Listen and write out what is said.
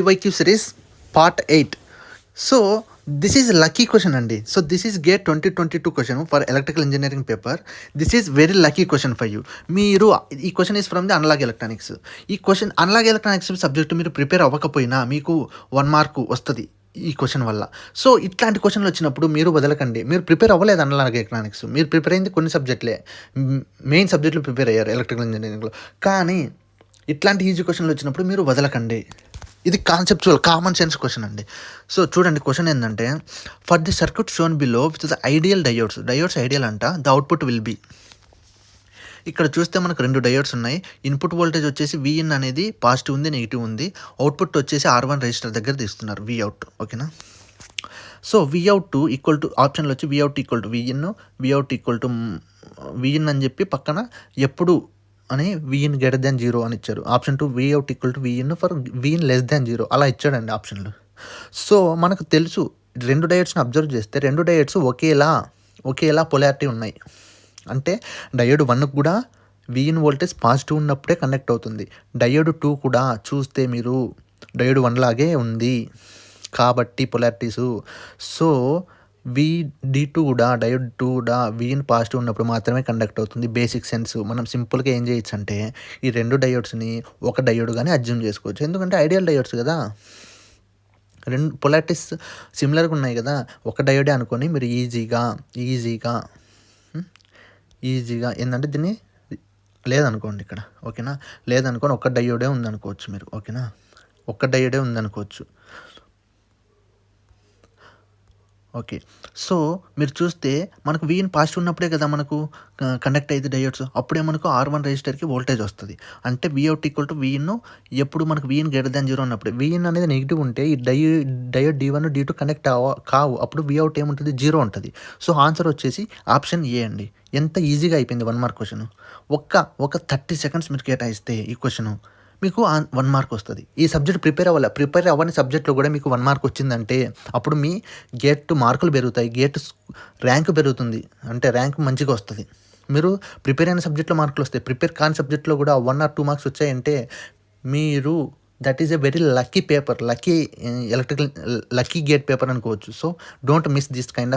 ఈవైక్యూ series part 8. So this is lucky question అండి. So this is GATE 2022 question for electrical engineering paper. This is very lucky question for you. మీరు ఈ question is from the analog electronics. ఈ question analog electronics subject మీరు prepare అవ్వకపోయినా మీకు 1 mark వస్తుంది ఈ question వల్ల. సో ఇట్లాంటి క్వశ్చన్లు వచ్చినప్పుడు మీరు వదలకండి. మీరు ప్రిపేర్ అవ్వలేదు అనలాగ్ ఎలక్ట్రానిక్స్, మీరు ప్రిపేర్ అయింది కొన్ని సబ్జెక్టులే, మెయిన్ సబ్జెక్టులు ప్రిపేర్ అయ్యారు ఎలక్ట్రికల్ ఇంజనీరింగ్లో. కానీ ఇట్లాంటి ఈజీ క్వశ్చన్లు వచ్చినప్పుడు మీరు వదలకండి. ఇది కాన్సెప్చువల్ కామన్ సెన్స్ క్వశ్చన్ అండి. సో చూడండి, క్వశ్చన్ ఏంటంటే, for the circuit shown below with the ideal diodes ideal అంట, ద అవుట్పుట్ విల్ బి. ఇక్కడ చూస్తే మనకు 2 డయోడ్స్ ఉన్నాయి. ఇన్పుట్ వోల్టేజ్ వచ్చేసి విఇన్ అనేది పాజిటివ్ ఉంది, నెగిటివ్ ఉంది. అవుట్పుట్ వచ్చేసి R1 రెజిస్టర్ దగ్గర తీస్తున్నారు, విఅవుట్. ఓకేనా? సో విఅవుట్ ఈక్వల్ టు ఆప్షన్లో వచ్చి V out equal to V in, V out equal to V in అని చెప్పి పక్కన ఎప్పుడు అని విఇన్ గ్రేటర్ దాన్ 0 అని ఇచ్చారు. Option 2 V out equal to V in for V in less than 0 అలా ఇచ్చాడండి ఆప్షన్లు. సో మనకు తెలుసు, 2 డయోడ్స్ని అబ్జర్వ్ చేస్తే 2 డయోడ్స్ ఒకేలా పొలారిటీ ఉన్నాయి. అంటే డయోడ్ 1 కూడా విఇన్ వోల్టేజ్ పాజిటివ్ ఉన్నప్పుడే కనెక్ట్ అవుతుంది. డయోడ్ 2 కూడా చూస్తే మీరు డయోడ్ 1 లాగే ఉంది కాబట్టి పొలారిటీసు. సో D2 కూడా డయోడ్ 2 కూడా విఇన్ పాజిటివ్ ఉన్నప్పుడు మాత్రమే కండక్ట్ అవుతుంది. Basic sense. మనం సింపుల్గా ఏం చేయొచ్చు అంటే ఈ 2 డయోడ్స్ని ఒక డయోడ్గానే అజ్యూమ్ చేసుకోవచ్చు. ఎందుకంటే ఐడియల్ డయోడ్స్ కదా, 2 పొలారిటీస్ సిమిలర్గా ఉన్నాయి కదా, ఒక డయోడే అనుకొని మీరు ఈజీగా ఏంటంటే దీన్ని లేదనుకోండి ఇక్కడ. ఓకేనా? లేదనుకొని ఒక డయోడే ఉందనుకోవచ్చు మీరు. ఓకేనా? ఒక్క డయోడే ఉందనుకోవచ్చు. ఓకే. సో మీరు చూస్తే మనకు విఇన్ పాజిటివ్ ఉన్నప్పుడే కదా మనకు కండక్ట్ అయ్యేది డయోడ్స్. అప్పుడే మనకు R1 రెజిస్టర్కి వోల్టేజ్ వస్తుంది. అంటే విఅవుట్ ఈక్వల్ టు విఇన్ ఎప్పుడు మనకు విఇన్ గ్రేటర్ దాన్ 0 ఉన్నప్పుడు. విఇన్ అనేది నెగిటివ్ ఉంటే ఈ డయోడ్ D1 D2 కనెక్ట్ కావు. అప్పుడు విఅవుట్ ఏముంటుంది? 0 ఉంటుంది. సో ఆన్సర్ వచ్చేసి ఆప్షన్ ఏ అండి. ఎంత ఈజీగా అయిపోయింది 1 మార్క్ క్వశ్చన్. ఒక 30 సెకండ్స్ మీరు కేటాయిస్తే ఈ క్వశ్చన్ మీకు 1 మార్క్ వస్తుంది. ఈ సబ్జెక్ట్ ప్రిపేర్ అవ్వని సబ్జెక్ట్లో కూడా మీకు 1 మార్క్ వచ్చిందంటే అప్పుడు మీ గేట్ మార్కులు పెరుగుతాయి, గేట్ ర్యాంక్ పెరుగుతుంది, అంటే ర్యాంక్ మంచిగా వస్తుంది. మీరు ప్రిపేర్ అయిన సబ్జెక్ట్లో మార్కులు వస్తాయి, ప్రిపేర్ కాని సబ్జెక్ట్లో కూడా 1 or 2 మార్క్స్ వచ్చాయంటే మీరు that is a very lucky paper, lucky GATE paper అనుకోవచ్చు. So don't miss this kind of